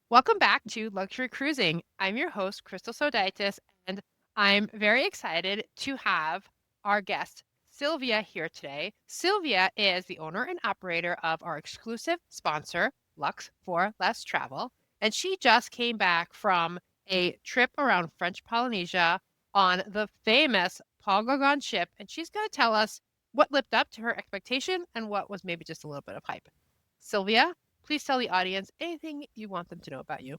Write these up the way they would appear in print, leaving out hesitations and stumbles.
Welcome back to Luxury Cruising. I'm your host, Crystal Sodaitis, and I'm very excited to have our guest, Sylvia, here today. Sylvia is the owner and operator of our exclusive sponsor, Lux for Less Travel, and she just came back from a trip around French Polynesia on the famous Paul Gauguin ship, and she's going to tell us what lived up to her expectation and what was maybe just a little bit of hype. Sylvia, please tell the audience anything you want them to know about you.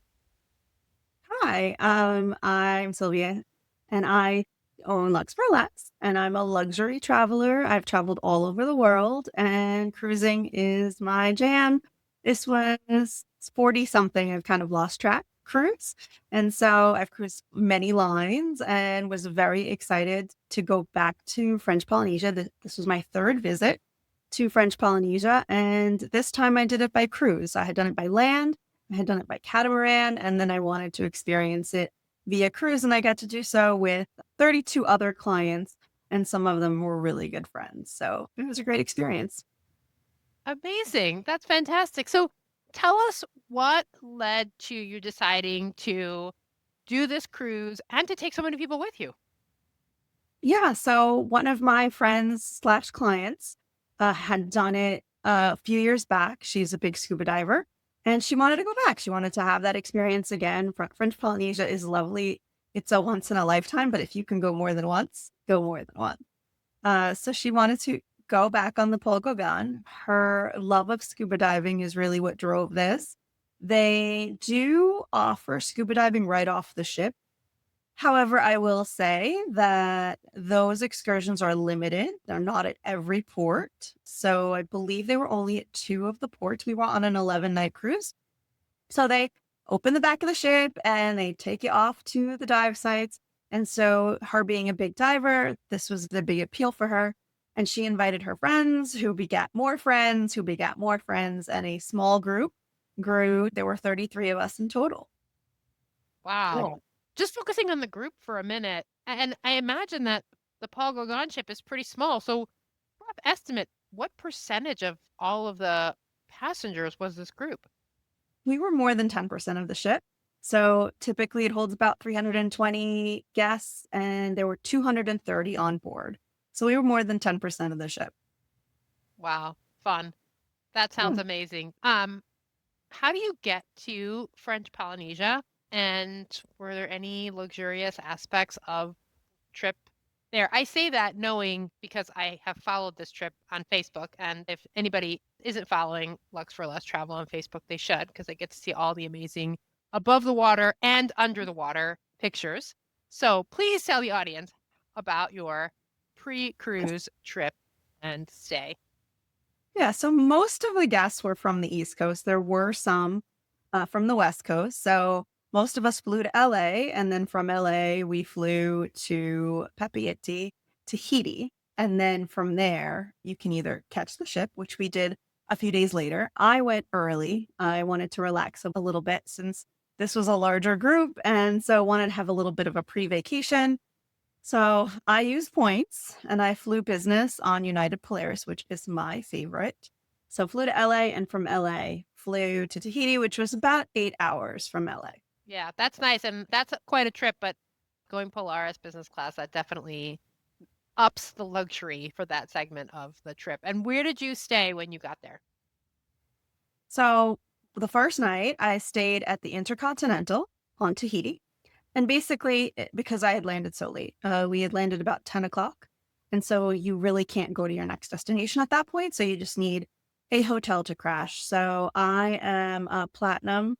Hi, I'm Sylvia, and I own Lux for Less, and I'm a luxury traveler. I've traveled all over the world, and cruising is my jam. This was 40 something. I've kind of lost track cruise. And so I've cruised many lines and was very excited to go back to French Polynesia. This was my third visit to French Polynesia, and this time I did it by cruise. I had done it by land. I had done it by catamaran, and then I wanted to experience it via cruise, and I got to do so with 32 other clients, and some of them were really good friends. So it was a great experience. Amazing. That's fantastic. So tell us what led to you deciding to do this cruise and to take so many people with you. Yeah, so one of my friends slash clients had done it a few years back. She's a big scuba diver, and she wanted to go back. She wanted to have that experience again. French Polynesia is lovely. It's a once in a lifetime, but if you can go more than once, go more than once. So she wanted to go back on the Paul Gauguin. Her love of scuba diving is really what drove this. They do offer scuba diving right off the ship. However, I will say that those excursions are limited. They're not at every port. So I believe they were only at two of the ports. We were on an 11-night cruise. So they open the back of the ship and they take you off to the dive sites. And so, her being a big diver, this was the big appeal for her. And she invited her friends who begat more friends, who begat more friends, and a small group grew. There were 33 of us in total. Wow. Cool. Just focusing on the group for a minute, and I imagine that the Paul Gauguin ship is pretty small. So, rough estimate, what percentage of all of the passengers was this group? We were more than 10% of the ship. So typically it holds about 320 guests, and there were 230 on board. So we were more than 10% of the ship. Wow, fun. That Yeah. sounds amazing. How do you get to French Polynesia? And were there any luxurious aspects of trip there? I say that knowing because I have followed this trip on Facebook, and if anybody isn't following Lux for Less Travel on Facebook, they should because they get to see all the amazing above the water and under the water pictures. So please tell the audience about your pre-cruise trip and stay. Yeah. So most of the guests were from the East Coast. There were some from the West Coast. So most of us flew to LA, and then from LA, we flew to Papeete, Tahiti. And then from there, you can either catch the ship, which we did a few days later. I went early. I wanted to relax a little bit since this was a larger group. And so wanted to have a little bit of a pre vacation. So I used points and I flew business on United Polaris, which is my favorite. So flew to LA, and from LA flew to Tahiti, which was about 8 hours from LA. Yeah, that's nice. And that's quite a trip, but going Polaris business class, that definitely ups the luxury for that segment of the trip. And where did you stay when you got there? So the first night I stayed at the Intercontinental on Tahiti. And basically, because I had landed so late, we had landed about 10 o'clock. And so you really can't go to your next destination at that point. So you just need a hotel to crash. So I am a platinum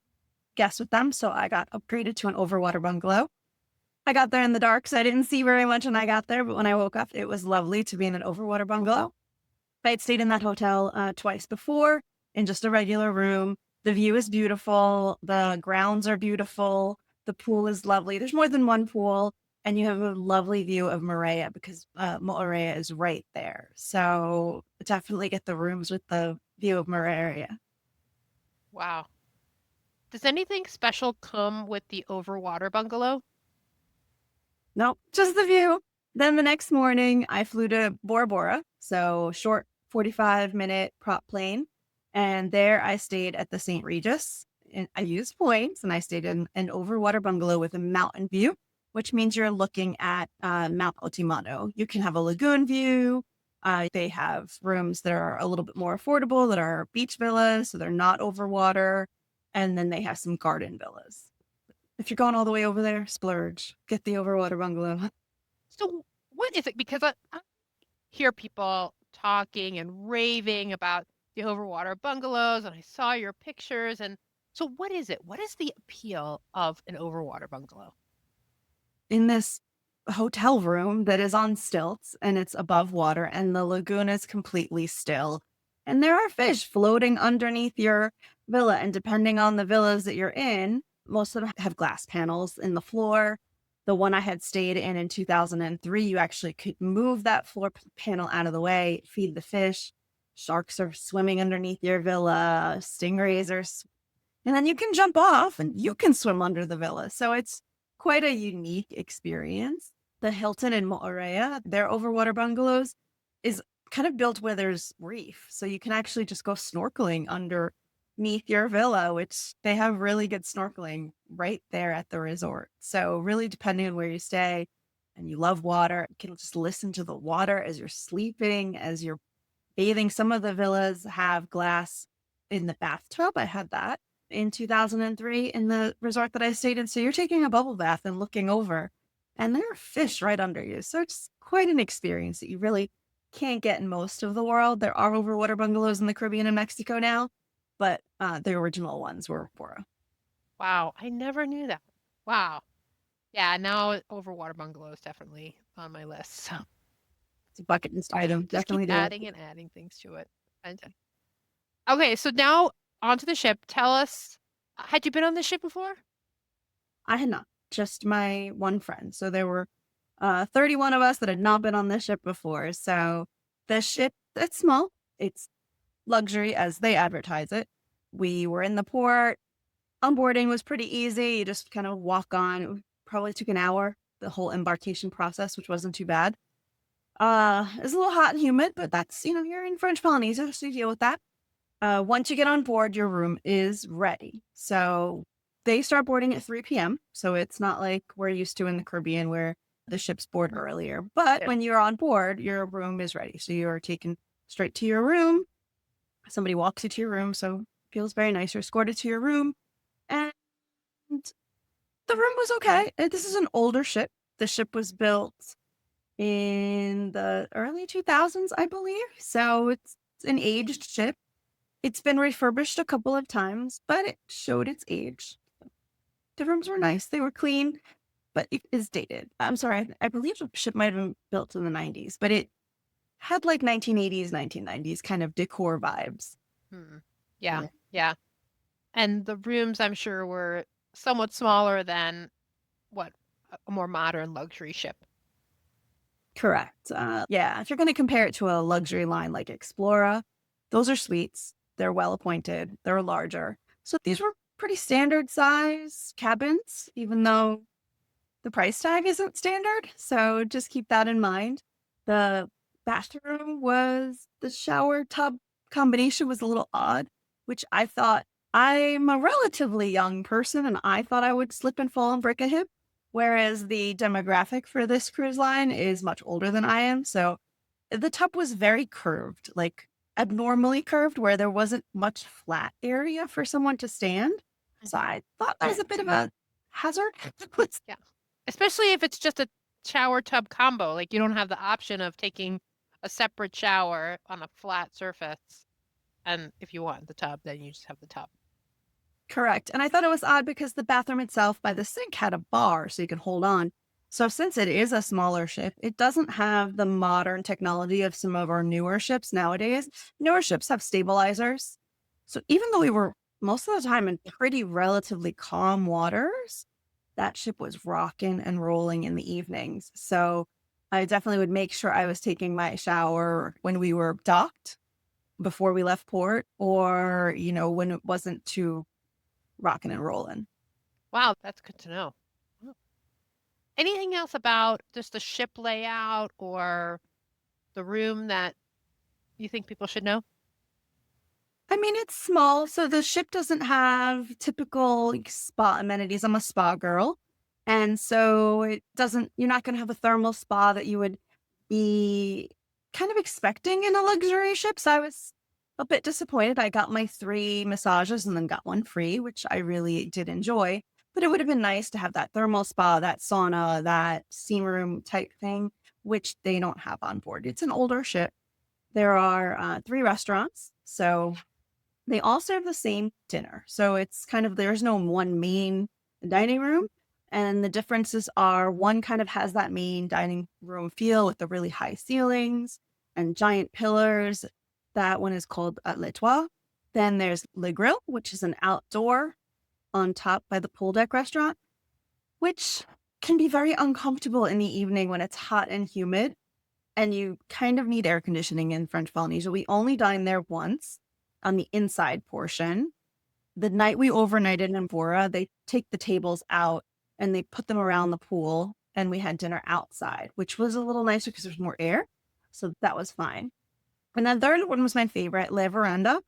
guest with them. So I got upgraded to an overwater bungalow. I got there in the dark, so I didn't see very much when I got there. But when I woke up, it was lovely to be in an overwater bungalow. I had stayed in that hotel twice before in just a regular room. The view is beautiful. The grounds are beautiful. The pool is lovely. There's more than one pool, and you have a lovely view of Moorea because Moorea is right there. So definitely get the rooms with the view of Moorea. Wow. Does anything special come with the overwater bungalow? Nope, just the view. Then the next morning, I flew to Bora Bora, so short 45-minute prop plane. And there I stayed at the St. Regis I used points and I stayed in an overwater bungalow with a mountain view, which means you're looking at Mount Otimano. You can have a lagoon view. They have rooms that are a little bit more affordable that are beach villas, so they're not overwater. And then they have some garden villas. If you're going all the way over there, splurge. Get the overwater bungalow. So what is it? Because I hear people talking and raving about the overwater bungalows, and I saw your pictures. And so what is it? What is the appeal of an overwater bungalow? In this hotel room that is on stilts and it's above water, and the lagoon is completely still. And there are fish floating underneath your villa. And depending on the villas that you're in, most of them have glass panels in the floor. The one I had stayed in 2003, you actually could move that floor panel out of the way, feed the fish. Sharks are swimming underneath your villa, stingrays are and then you can jump off and you can swim under the villa. So it's quite a unique experience. The Hilton in Moorea, their overwater bungalows, is kind of built where there's reef. So you can actually just go snorkeling underneath your villa, which they have really good snorkeling right there at the resort. So, really, depending on where you stay and you love water, you can just listen to the water as you're sleeping, as you're bathing. Some of the villas have glass in the bathtub. I had that in 2003 in the resort that I stayed in. So you're taking a bubble bath and looking over, and there are fish right under you. So it's quite an experience that you really can't get in most of the world. There are overwater bungalows in the Caribbean and Mexico now, but the original ones were Bora. Wow, I never knew that. Wow. Yeah, now overwater bungalow is definitely on my list. So It's a bucket list item. just keep Definitely do it. adding and adding things to it. And okay, so now onto the ship. Tell us, had you been on the ship before? I had not, just my one friend. So there were 31 of us that had not been on this ship before. So the ship, it's small. It's luxury as they advertise it. We were in the port. Onboarding was pretty easy. You just kind of walk on. Probably took an hour, the whole embarkation process, which wasn't too bad. It's a little hot and humid, but that's, you're in French Polynesia, so you deal with that. Once you get on board, your room is ready. So they start boarding at 3 p.m. So it's not like we're used to in the Caribbean where the ships board earlier. But when you're on board, your room is ready. So you're taken straight to your room. Somebody walks you to your room. So it feels very nice. You're escorted to your room. And the room was okay. This is an older ship. The ship was built in the early 2000s, I believe. So it's an aged ship. It's been refurbished a couple of times, but it showed its age. The rooms were nice. They were clean, but it is dated. I'm sorry. I believe the ship might have been built in the 90s, but it had like 1980s, 1990s kind of decor vibes. Hmm. Yeah, yeah. And the rooms, I'm sure, were somewhat smaller than what a more modern luxury ship. Correct. Yeah, if you're going to compare it to a luxury line like Explora, those are suites. They're well appointed. They're larger. So these were pretty standard size cabins, even though the price tag isn't standard. So just keep that in mind. The bathroom was the shower tub combination was a little odd, which I thought I'm a relatively young person and I thought I would slip and fall and break a hip. Whereas the demographic for this cruise line is much older than I am. So the tub was very curved, like abnormally curved, where there wasn't much flat area for someone to stand. So I thought that was a bit of a hazard. Yeah. Especially if it's just a shower tub combo. Like you don't have the option of taking a separate shower on a flat surface. And if you want the tub, then you just have the tub. Correct. And I thought it was odd because the bathroom itself by the sink had a bar so you could hold on. So since it is a smaller ship, it doesn't have the modern technology of some of our newer ships nowadays. Newer ships have stabilizers. So even though we were most of the time in pretty relatively calm waters, that ship was rocking and rolling in the evenings. So I definitely would make sure I was taking my shower when we were docked before we left port or, when it wasn't too rocking and rolling. Wow, that's good to know. Wow. Anything else about just the ship layout or the room that you think people should know? I mean, it's small, so the ship doesn't have typical like, spa amenities. I'm a spa girl. And so it doesn't, you're not going to have a thermal spa that you would be kind of expecting in a luxury ship. So I was a bit disappointed. I got my 3 massages and then got one free, which I really did enjoy. But it would have been nice to have that thermal spa, that sauna, that steam room type thing, which they don't have on board. It's an older ship. There are 3 restaurants. So they all serve the same dinner. So it's kind of, there's no one main dining room. And the differences are one kind of has that main dining room feel with the really high ceilings and giant pillars. That one is called L'Etoile. Then there's Le Grill, which is an outdoor on top by the pool deck restaurant, which can be very uncomfortable in the evening when it's hot and humid and you kind of need air conditioning in French Polynesia. We only dined there once on the inside portion. The night we overnighted in Bora, they take the tables out and they put them around the pool, and we had dinner outside, which was a little nicer because there's more air. So that was fine. And the third one was my favorite, La Veranda.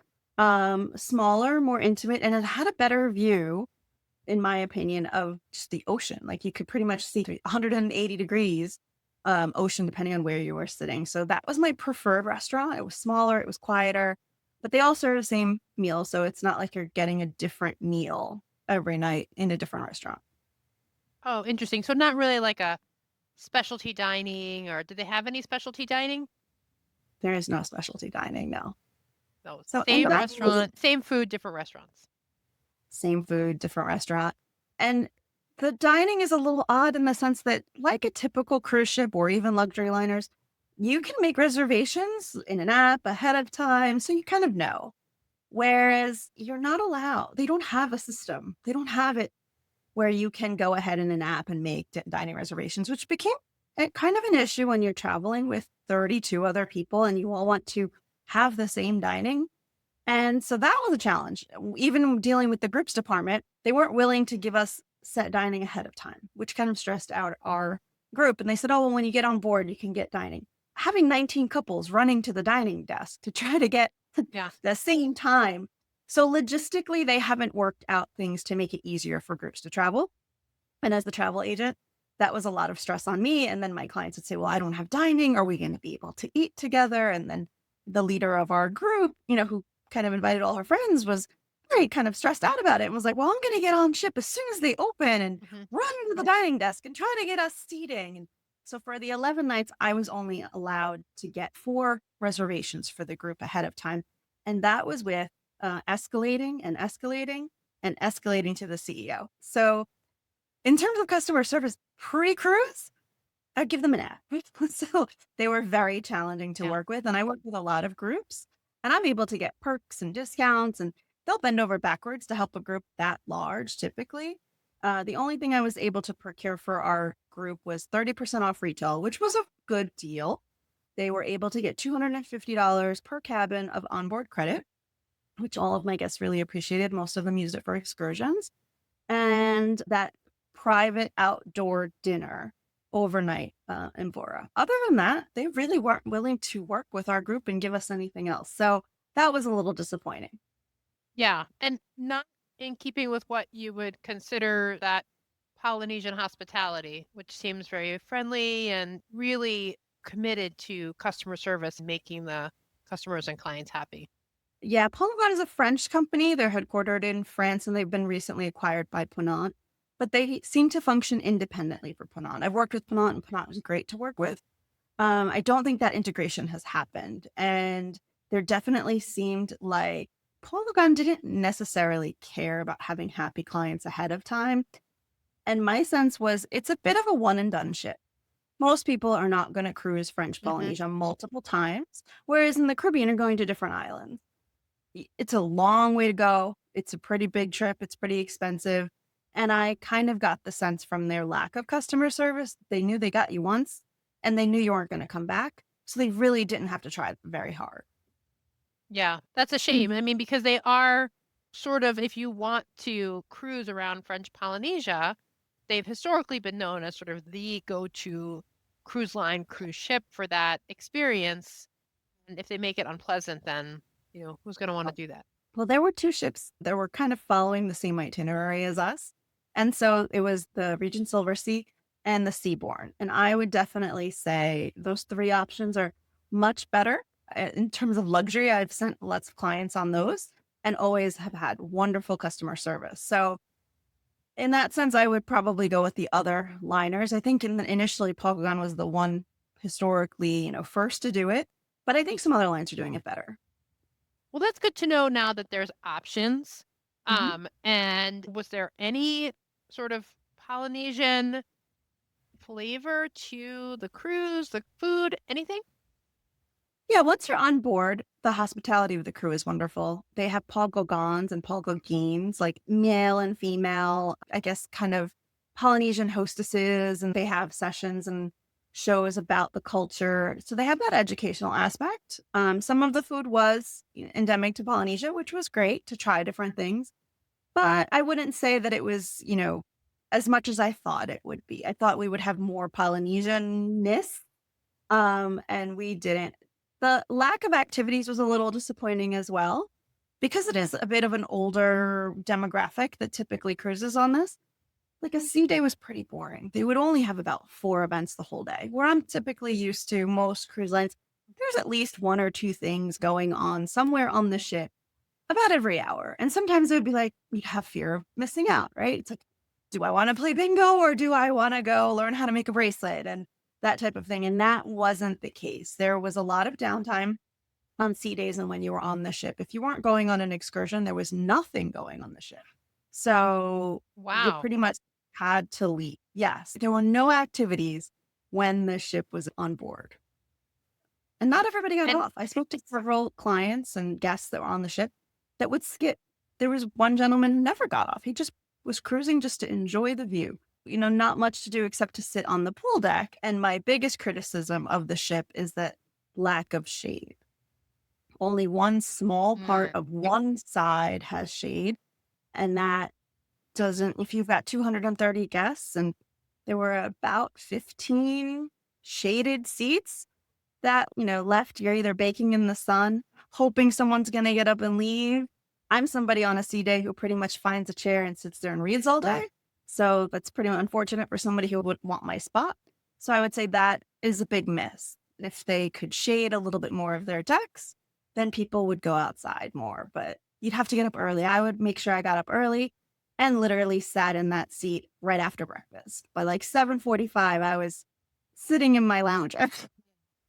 Smaller, more intimate, and it had a better view, in my opinion, of just the ocean. Like you could pretty much see 180 degrees ocean depending on where you were sitting. So that was my preferred restaurant. It was smaller, it was quieter, but they all serve the same meal. So it's not like you're getting a different meal every night in a different restaurant. Oh, interesting. So not really like a specialty dining, or do they have any specialty dining? There is no specialty dining, no. No, So, and same that was restaurant, same food, different restaurants. same food, different restaurant. And the dining is a little odd in the sense that, like a typical cruise ship or even luxury liners, you can make reservations in an app ahead of time. So you kind of know. Whereas you're not allowed, they don't have a system. They don't have it where you can go ahead in an app and make dining reservations, which became kind of an issue when you're traveling with 32 other people and you all want to have the same dining. And so that was a challenge. Even dealing with the groups department, they weren't willing to give us set dining ahead of time, which kind of stressed out our group. And they said, oh, well, when you get on board, you can get dining. Having 19 couples running to the dining desk to try to get Yeah. the same time. So logistically, they haven't worked out things to make it easier for groups to travel. And as the travel agent, that was a lot of stress on me. And then my clients would say, well, I don't have dining. Are we going to be able to eat together? And then the leader of our group, who kind of invited all her friends was very kind of stressed out about it and was like, well, I'm going to get on ship as soon as they open and Hmm. run to the dining desk and try to get us seating. And so for the 11 nights, I was only allowed to get 4 reservations for the group ahead of time. And that was with escalating and escalating and escalating to the CEO. So in terms of customer service pre-cruise, I'd give them an F. So they were very challenging to Yeah. work with. And I work with a lot of groups and I'm able to get perks and discounts and they'll bend over backwards to help a group that large typically. The only thing I was able to procure for our group was 30% off retail, which was a good deal. They were able to get $250 per cabin of onboard credit, which all of my guests really appreciated. Most of them used it for excursions. And that private outdoor dinner overnight in Bora. Other than that, they really weren't willing to work with our group and give us anything else. So that was a little disappointing. Yeah. And not in keeping with what you would consider that Polynesian hospitality, which seems very friendly and really committed to customer service, making the customers and clients happy. Yeah, Paul Gauguin is a French company. They're headquartered in France and they've been recently acquired by Ponant, but they seem to function independently for Ponant. I've worked with Ponant and Ponant was great to work with. I don't think that integration has happened. And there definitely seemed like Paul Gauguin didn't necessarily care about having happy clients ahead of time. And my sense was it's a bit of a one and done ship. Most people are not going to cruise French Hmm. Polynesia multiple times, whereas in the Caribbean are going to different islands. It's a long way to go. It's a pretty big trip. It's pretty expensive. And I kind of got the sense from their lack of customer service, they knew they got you once and they knew you weren't going to come back. So they really didn't have to try very hard. Yeah, that's a shame. I mean, because they are sort of, if you want to cruise around French Polynesia, they've historically been known as sort of the go-to cruise line, cruise ship for that experience. And if they make it unpleasant, then Who's going to want to do that? Well, there were two ships that were kind of following the same itinerary as us. And so it was the Regent Silversea and the Seabourn. And I would definitely say those three options are much better in terms of luxury. I've sent lots of clients on those and always have had wonderful customer service. So in that sense, I would probably go with the other liners. I think initially Paul Gauguin was the one historically, first to do it, but I think some other lines are doing it better. Well, that's good to know now that there's options. Mhm. And was there any sort of Polynesian flavor to the cruise, the food, anything? Yeah, once you're on board, the hospitality of the crew is wonderful. They have Paul Gauguins and Paul Gauguins, like male and female, I guess, kind of Polynesian hostesses, and they have sessions and shows about the culture. So they have that educational aspect. Some of the food was endemic to Polynesia, which was great to try different things. But I wouldn't say that it was, as much as I thought it would be. I thought we would have more Polynesian-ness, and we didn't. The lack of activities was a little disappointing as well, because it is a bit of an older demographic that typically cruises on this. Like a sea day was pretty boring. They would only have about 4 events the whole day, where I'm typically used to most cruise lines. There's at least 1 or 2 things going on somewhere on the ship about every hour. And sometimes it would be like, you'd have fear of missing out, right? It's like, do I want to play bingo or do I want to go learn how to make a bracelet and that type of thing? And that wasn't the case. There was a lot of downtime on sea days and when you were on the ship. If you weren't going on an excursion, there was nothing going on the ship. So you Wow. pretty much had to leave. Yes, there were no activities when the ship was on board. And not everybody got And off. I spoke to several clients and guests that were on the ship that would skip. There was one gentleman who never got off. He just was cruising just to enjoy the view. Not much to do except to sit on the pool deck. And my biggest criticism of the ship is that lack of shade. Only one small part mm, of one side has shade. And that doesn't, if you've got 230 guests and there were about 15 shaded seats, that, left, you're either baking in the sun, hoping someone's going to get up and leave. I'm somebody on a sea day who pretty much finds a chair and sits there and reads all day. So that's pretty unfortunate for somebody who would want my spot. So I would say that is a big miss. If they could shade a little bit more of their decks, then people would go outside more. But you'd have to get up early. I would make sure I got up early and literally sat in that seat right after breakfast. By like 7:45, I was sitting in my lounger.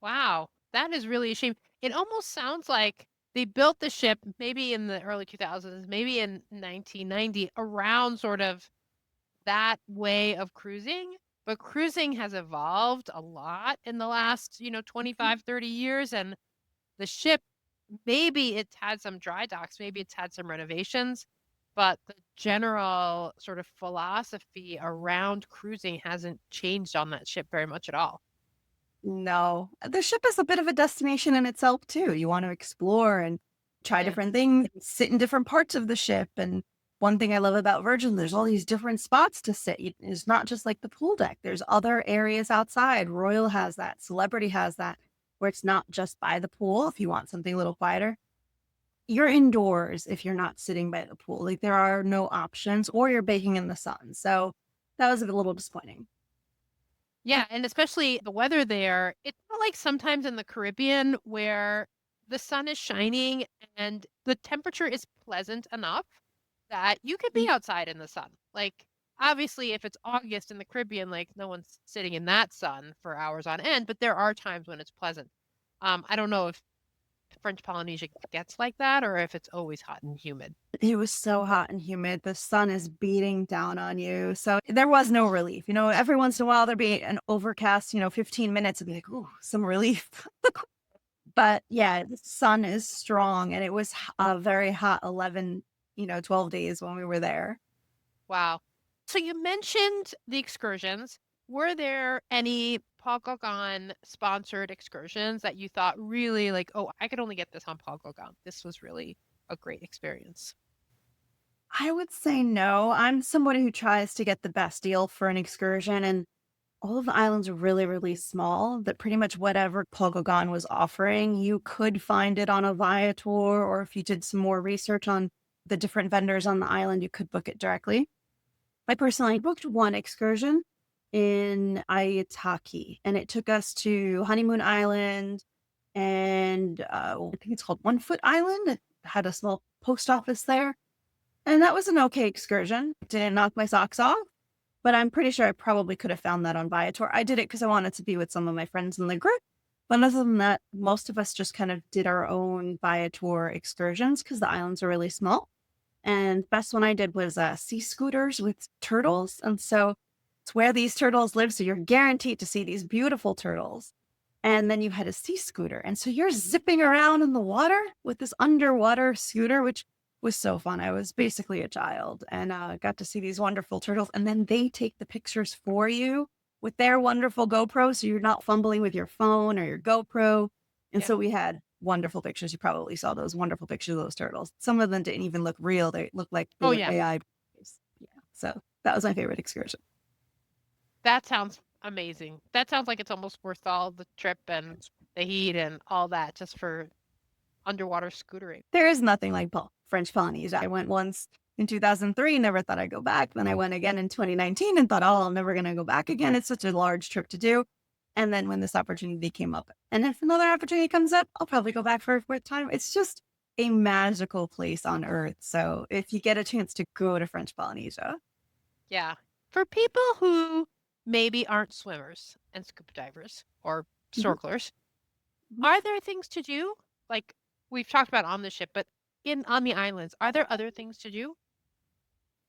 wow. That is really a shame. It almost sounds like they built the ship maybe in the early 2000s, maybe in 1990, around sort of that way of cruising. But cruising has evolved a lot in the last, 25, 30 years. And the ship, maybe it's had some dry docks, maybe it's had some renovations, but the general sort of philosophy around cruising hasn't changed on that ship very much at all. No, the ship is a bit of a destination in itself too. You want to explore and try Yeah. different things, sit in different parts of the ship. And one thing I love about Virgin, there's all these different spots to sit. It's not just like the pool deck. There's other areas outside. Royal has that, Celebrity has that, where it's not just by the pool. If you want something a little quieter, you're indoors if you're not sitting by the pool. Like there are no options, or you're baking in the sun. So that was a little disappointing. Yeah, and especially the weather there, it's not like sometimes in the Caribbean where the sun is shining and the temperature is pleasant enough that you could be outside in the sun. Like, obviously, if it's August in the Caribbean, like no one's sitting in that sun for hours on end, but there are times when it's pleasant. I don't know if French Polynesia gets like that or if it's always hot and humid. It was so hot and humid. The sun is beating down on you. So there was no relief. Every once in a while there'd be an overcast, 15 minutes and be like, ooh, some relief. But yeah, the sun is strong and it was a very hot 11, 12 days when we were there. Wow. So you mentioned the excursions. Were there any Paul Gauguin sponsored excursions that you thought really like, oh, I could only get this on Paul Gauguin? This was really a great experience. I would say no. I'm somebody who tries to get the best deal for an excursion. And all of the islands are really, really small, that pretty much whatever Paul Gauguin was offering, you could find it on a Viator, or if you did some more research on the different vendors on the island, you could book it directly. I personally booked one excursion in Aitaki, and it took us to Honeymoon Island and I think it's called One Foot Island. It had a small post office there. And that was an okay excursion. Didn't knock my socks off, but I'm pretty sure I probably could have found that on Viator. I did it because I wanted to be with some of my friends in the group. But other than that, most of us just kind of did our own Viator excursions because the islands are really small. And the best one I did was sea scooters with turtles. And so it's where these turtles live. So you're guaranteed to see these beautiful turtles. And then you had a sea scooter. And so you're zipping around in the water with this underwater scooter, which was so fun. I was basically a child and got to see these wonderful turtles. And then they take the pictures for you with their wonderful GoPro. So you're not fumbling with your phone or your GoPro. And Yeah. so we had wonderful pictures. You probably saw those wonderful pictures of those turtles. Some of them didn't even look real. They looked like they Oh, were yeah. AI. Yeah. So that was my favorite excursion. That sounds amazing. That sounds like it's almost worth all the trip and the heat and all that just for underwater scootering. There is nothing like French Polynesia. I went once in 2003, never thought I'd go back. Then I went again in 2019 and thought, oh, I'm never going to go back again. It's such a large trip to do. And then when this opportunity came up, and if another opportunity comes up, I'll probably go back for a fourth time. It's just a magical place on earth. So if you get a chance to go to French Polynesia, Yeah. For people who maybe aren't swimmers and scuba divers or mhm, snorkelers, mhm, are there things to do? Like we've talked about on the ship, but in on the islands, are there other things to do?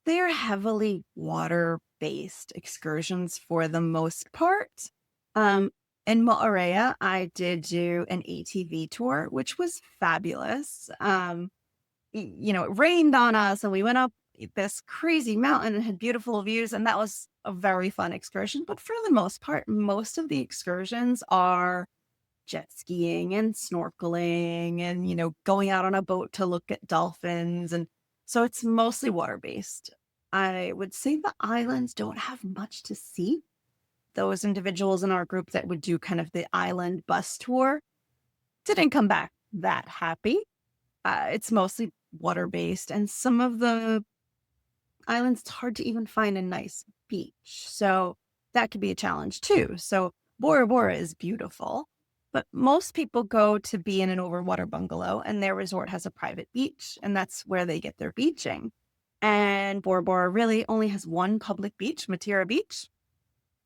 they are heavily water based excursions for the most part. Um, in Moorea, I did do an ATV tour, which was fabulous. It rained on us and we went up this crazy mountain and had beautiful views. And that was a very fun excursion. But for the most part, most of the excursions are jet skiing and snorkeling and, going out on a boat to look at dolphins. And so it's mostly water based. I would say the islands don't have much to see. Those individuals in our group that would do kind of the island bus tour didn't come back that happy. It's mostly water based, and some of the islands, it's hard to even find a nice beach. So that could be a challenge too. So Bora Bora is beautiful, but most people go to be in an overwater bungalow, and their resort has a private beach, and that's where they get their beaching. And Bora Bora really only has one public beach, Matira Beach,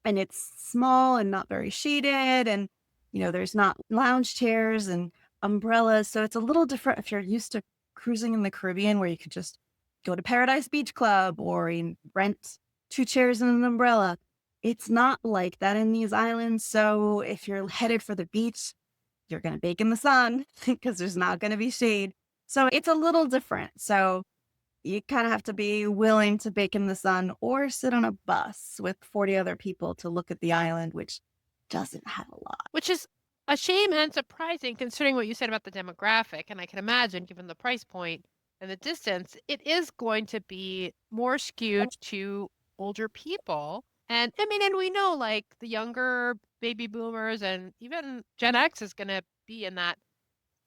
and it's small and not very shaded. And, there's not lounge chairs and umbrellas. So it's a little different if you're used to cruising in the Caribbean where you could just go to Paradise Beach Club or rent two chairs and an umbrella. It's not like that in these islands. So if you're headed for the beach, you're going to bake in the sun because there's not going to be shade. So it's a little different. So you kind of have to be willing to bake in the sun or sit on a bus with 40 other people to look at the island, which doesn't have a lot. Which is a shame and surprising considering what you said about the demographic. And I can imagine, given the price point and the distance, it is going to be more skewed to older people. And I mean, and we know like the younger baby boomers and even Gen X is going to be in that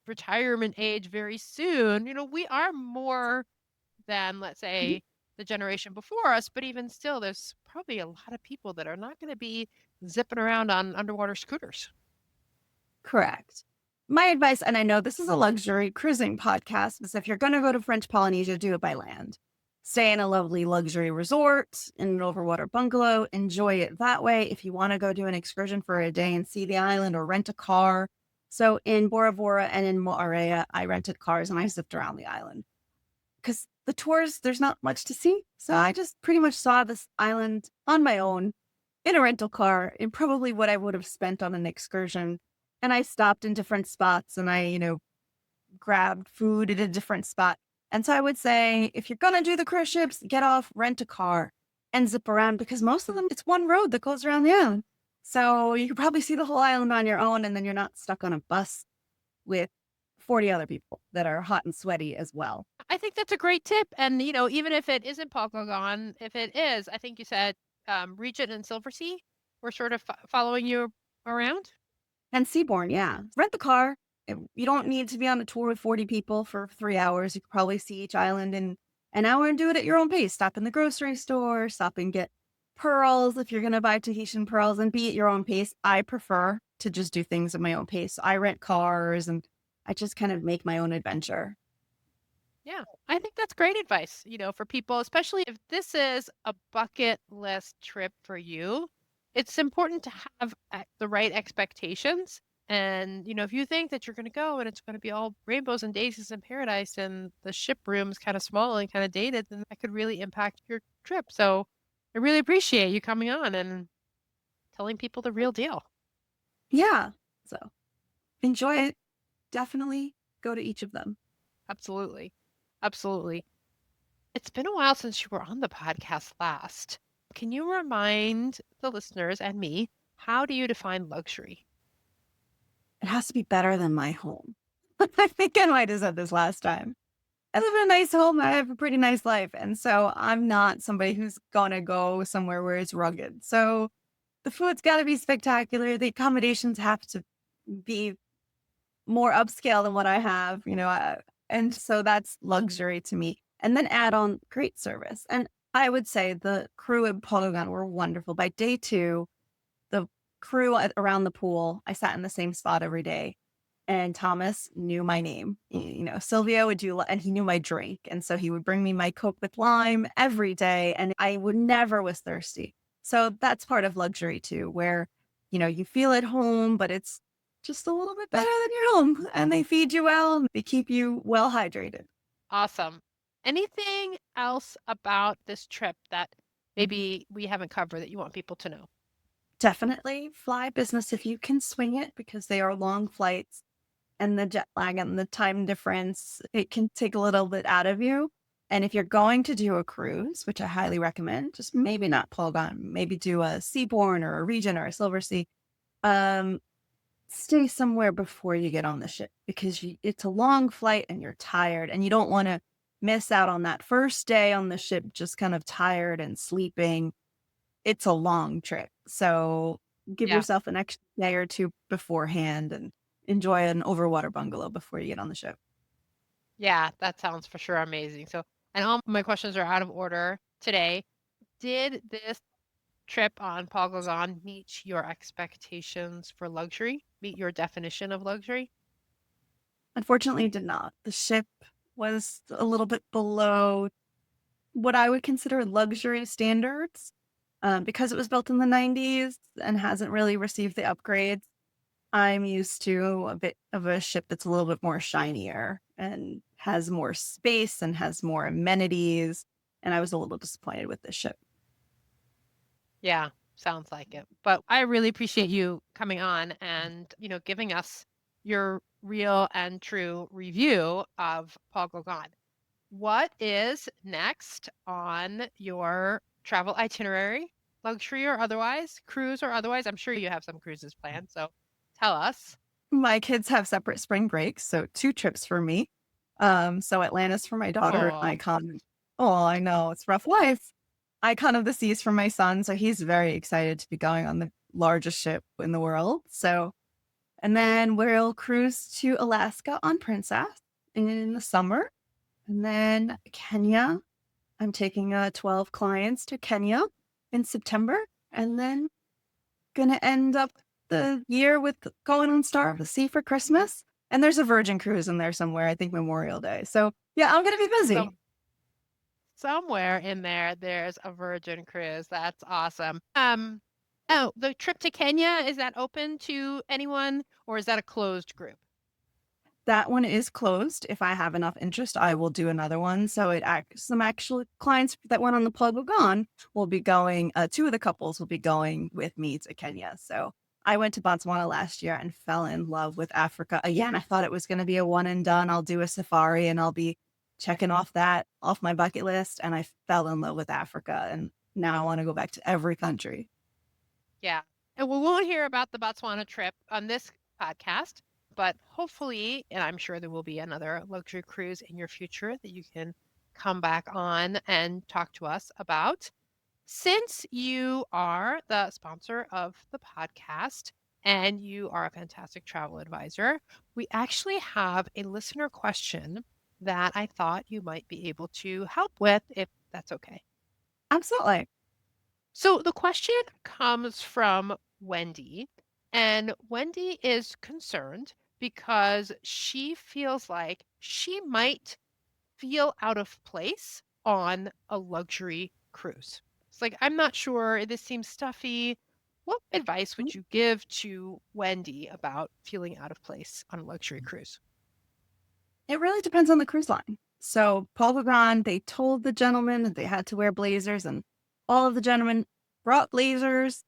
retirement age very soon. We are more than, let's Mhm. say, the generation before us, but even still, there's probably a lot of people that are not going to be zipping around on underwater scooters. Correct. My advice, and I know this is a luxury cruising podcast, is if you're going to go to French Polynesia, do it by land. Stay in a lovely luxury resort in an overwater bungalow. Enjoy it that way. If you want to go do an excursion for a day and see the island or rent a car. So in Bora Bora and in Moorea, I rented cars and I zipped around the island because the tours, there's not much to see. So I just pretty much saw this island on my own in a rental car in probably what I would have spent on an excursion. And I stopped in different spots and I, grabbed food at a different spot. And so I would say, if you're going to do the cruise ships, get off, rent a car and zip around because most of them, it's one road that goes around the island. So you could probably see the whole island on your own and then you're not stuck on a bus with 40 other people that are hot and sweaty as well. I think that's a great tip. And, even if it isn't Paul Gauguin, if it is, I think you said Regent and Silversea. were sort of following you around? And Seabourn, yeah. Rent the car. You don't need to be on a tour with 40 people for 3 hours. You could probably see each island in an hour and do it at your own pace. Stop in the grocery store, stop and get pearls if you're going to buy Tahitian pearls and be at your own pace. I prefer to just do things at my own pace. So I rent cars and I just kind of make my own adventure. Yeah, I think that's great advice, for people, especially if this is a bucket list trip for you. It's important to have the right expectations. And, if you think that you're going to go and it's going to be all rainbows and daisies in paradise and the ship room's kind of small and kind of dated, then that could really impact your trip. So I really appreciate you coming on and telling people the real deal. Yeah. So enjoy it. Definitely go to each of them. Absolutely. Absolutely. It's been a while since you were on the podcast last. Can you remind the listeners and me, how do you define luxury? It has to be better than my home. I think I might have said this last time. I live in a nice home. I have a pretty nice life. And so I'm not somebody who's going to go somewhere where it's rugged. So the food's got to be spectacular. The accommodations have to be more upscale than what I have, and so that's luxury to me. And then add on great service. And I would say the crew at Paul Gauguin were wonderful. By day two, the crew around the pool, I sat in the same spot every day. And Thomas knew my name. Sylvia would do, and he knew my drink. And so he would bring me my Coke with lime every day, and I would never was thirsty. So that's part of luxury too, where, you feel at home, but it's just a little bit better than your home. And they feed you well, and they keep you well hydrated. Awesome. Anything else about this trip that maybe we haven't covered that you want people to know? Definitely fly business if you can swing it because they are long flights and the jet lag and the time difference, it can take a little bit out of you. And if you're going to do a cruise, which I highly recommend, just maybe not Paul Gauguin, maybe do a Seabourn or a Regent or a Silver Sea. Um, Stay somewhere before you get on the ship because it's a long flight and you're tired and you don't want to miss out on that first day on the ship, just kind of tired and sleeping. It's a long trip. So give Yeah. yourself an extra day or two beforehand and enjoy an overwater bungalow before you get on the ship. Yeah, that sounds for sure amazing. So, and all my questions are out of order today. Did this trip on Paul Gauguin meet your expectations for luxury? Meet your definition of luxury? Unfortunately, it did not. The ship was a little bit below what I would consider luxury standards because it was built in the 90s and hasn't really received the upgrades. I'm used to a bit of a ship that's a little bit more shinier and has more space and has more amenities. And I was a little disappointed with this ship. Yeah, sounds like it. But I really appreciate you coming on and, giving us your real and true review of Paul Gauguin. What is next on your travel itinerary, luxury or otherwise, cruise or otherwise? I'm sure you have some cruises planned, so tell us. My kids have separate spring breaks, so 2 trips for me. So Atlantis for my daughter, Oh, Icon. Oh, I know, it's rough life. Icon of the Seas for my son, so he's very excited to be going on the largest ship in the world. So, and then we'll cruise to Alaska on Princess in the summer, and then Kenya. I'm taking 12 clients to Kenya in September, and then gonna end up the year with going on Star of the Sea for Christmas. And there's a Virgin cruise in there somewhere, I think Memorial Day. So yeah, I'm gonna be so busy. somewhere in there, there's a Virgin cruise. That's awesome. Oh, the trip to Kenya, is that open to anyone or is that a closed group? That one is closed. If I have enough interest, I will do another one. So some actual clients that went on the plug will gone will be going. Two of the couples will be going with me to Kenya. So I went to Botswana last year and fell in love with Africa again. I thought it was going to be a one and done. I'll do a safari and I'll be checking off that off my bucket list. And I fell in love with Africa, and now I want to go back to every country. Yeah. And we won't hear about the Botswana trip on this podcast, but hopefully, and I'm sure there will be another luxury cruise in your future that you can come back on and talk to us about. Since you are the sponsor of the podcast and you are a fantastic travel advisor, we actually have a listener question that I thought you might be able to help with, if that's okay. Absolutely. So the question comes from Wendy, and Wendy is concerned because she feels like she might feel out of place on a luxury cruise. It's like, I'm not sure, this seems stuffy. What advice would you give to Wendy about feeling out of place on a luxury cruise? It really depends on the cruise line. So Paul Gauguin, they told the gentlemen that they had to wear blazers, and all of the gentlemen brought blazers,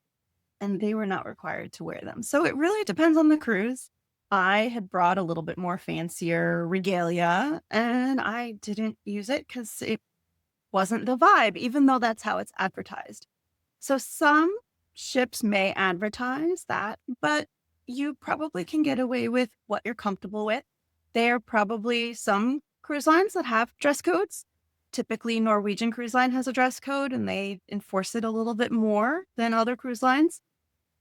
and they were not required to wear them. So it really depends on the cruise. I had brought a little bit more fancier regalia, and I didn't use it because it wasn't the vibe, even though that's how it's advertised. So some ships may advertise that, but you probably can get away with what you're comfortable with. There are probably some cruise lines that have dress codes. Typically, Norwegian Cruise Line has a dress code and they enforce it a little bit more than other cruise lines.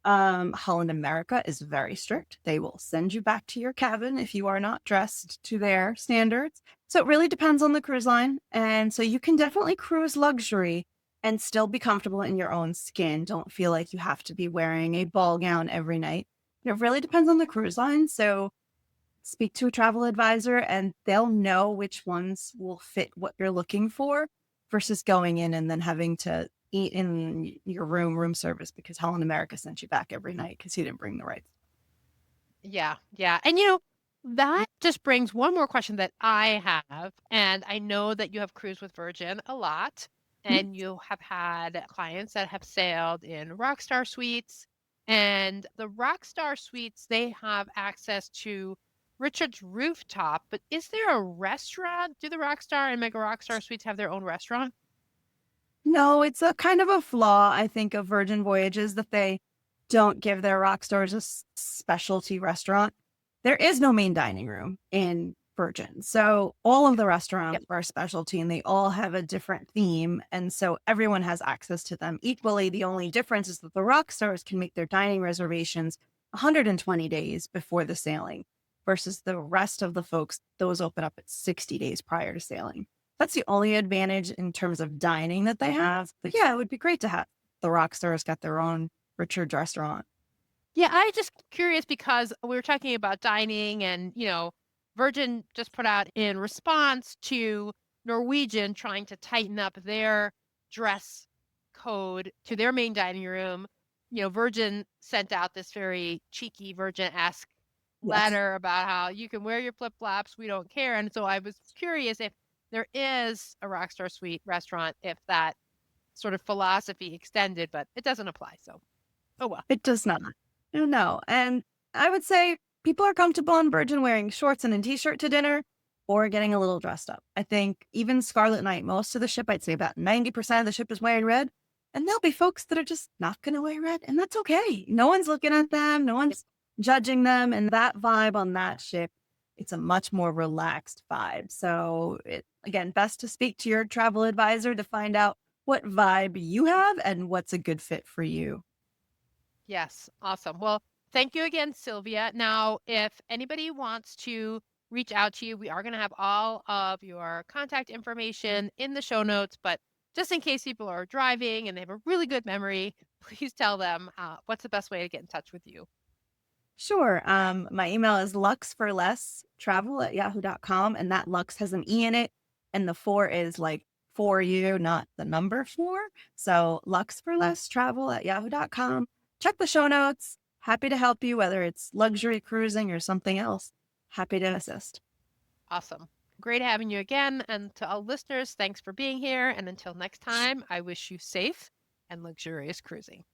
Holland America is very strict. They will send you back to your cabin if you are not dressed to their standards. So it really depends on the cruise line. And so you can definitely cruise luxury and still be comfortable in your own skin. Don't feel like you have to be wearing a ball gown every night. It really depends on the cruise line. So speak to a travel advisor and they'll know which ones will fit what you're looking for versus going in and then having to eat in your room service because Holland America sent you back every night because you didn't bring the rights. Yeah, yeah. And that just brings one more question that I have. And I know that you have cruised with Virgin a lot, Mhm. and you have had clients that have sailed in Rockstar Suites. And the Rockstar Suites, they have access to Richard's rooftop, but is there a restaurant? Do the Rockstar and Mega Rockstar Suites have their own restaurant? No, it's a kind of a flaw, I think, of Virgin Voyages that they don't give their rock stars a specialty restaurant. There is no main dining room in Virgin. So all of the Yep. restaurants are specialty and they all have a different theme. And so everyone has access to them equally. The only difference is that the rock stars can make their dining reservations 120 days before the sailing versus the rest of the folks, those open up at 60 days prior to sailing. That's the only advantage in terms of dining that they have. But yeah, it would be great to have the rock stars got their own Richard's restaurant. Yeah, I just curious because we were talking about dining and, Virgin just put out in response to Norwegian trying to tighten up their dress code to their main dining room. Virgin sent out this very cheeky Virgin-esque Yes. letter about how you can wear your flip-flops, we don't care. And so I was curious if there is a Rockstar Suite restaurant, if that sort of philosophy extended, but it doesn't apply. So, oh well. It does not. No, no. And I would say people are comfortable in Virgin wearing shorts and a t-shirt to dinner or getting a little dressed up. I think even Scarlet Night, most of the ship, I'd say about 90% of the ship is wearing red. And there'll be folks that are just not going to wear red. And that's okay. No one's looking at them. No one's judging them. And that vibe on that ship, it's a much more relaxed vibe. So again, best to speak to your travel advisor to find out what vibe you have and what's a good fit for you. Yes, awesome. Well, thank you again, Sylvia. Now, if anybody wants to reach out to you, we are going to have all of your contact information in the show notes, but just in case people are driving and they have a really good memory, please tell them what's the best way to get in touch with you. Sure. My email is luxforlesstravel@yahoo.com. And that Lux has an E in it. And the four is like for you, not the number four. So luxforlesstravel@yahoo.com. Check the show notes. Happy to help you, whether it's luxury cruising or something else. Happy to assist. Awesome. Great having you again. And to all listeners, thanks for being here. And until next time, I wish you safe and luxurious cruising.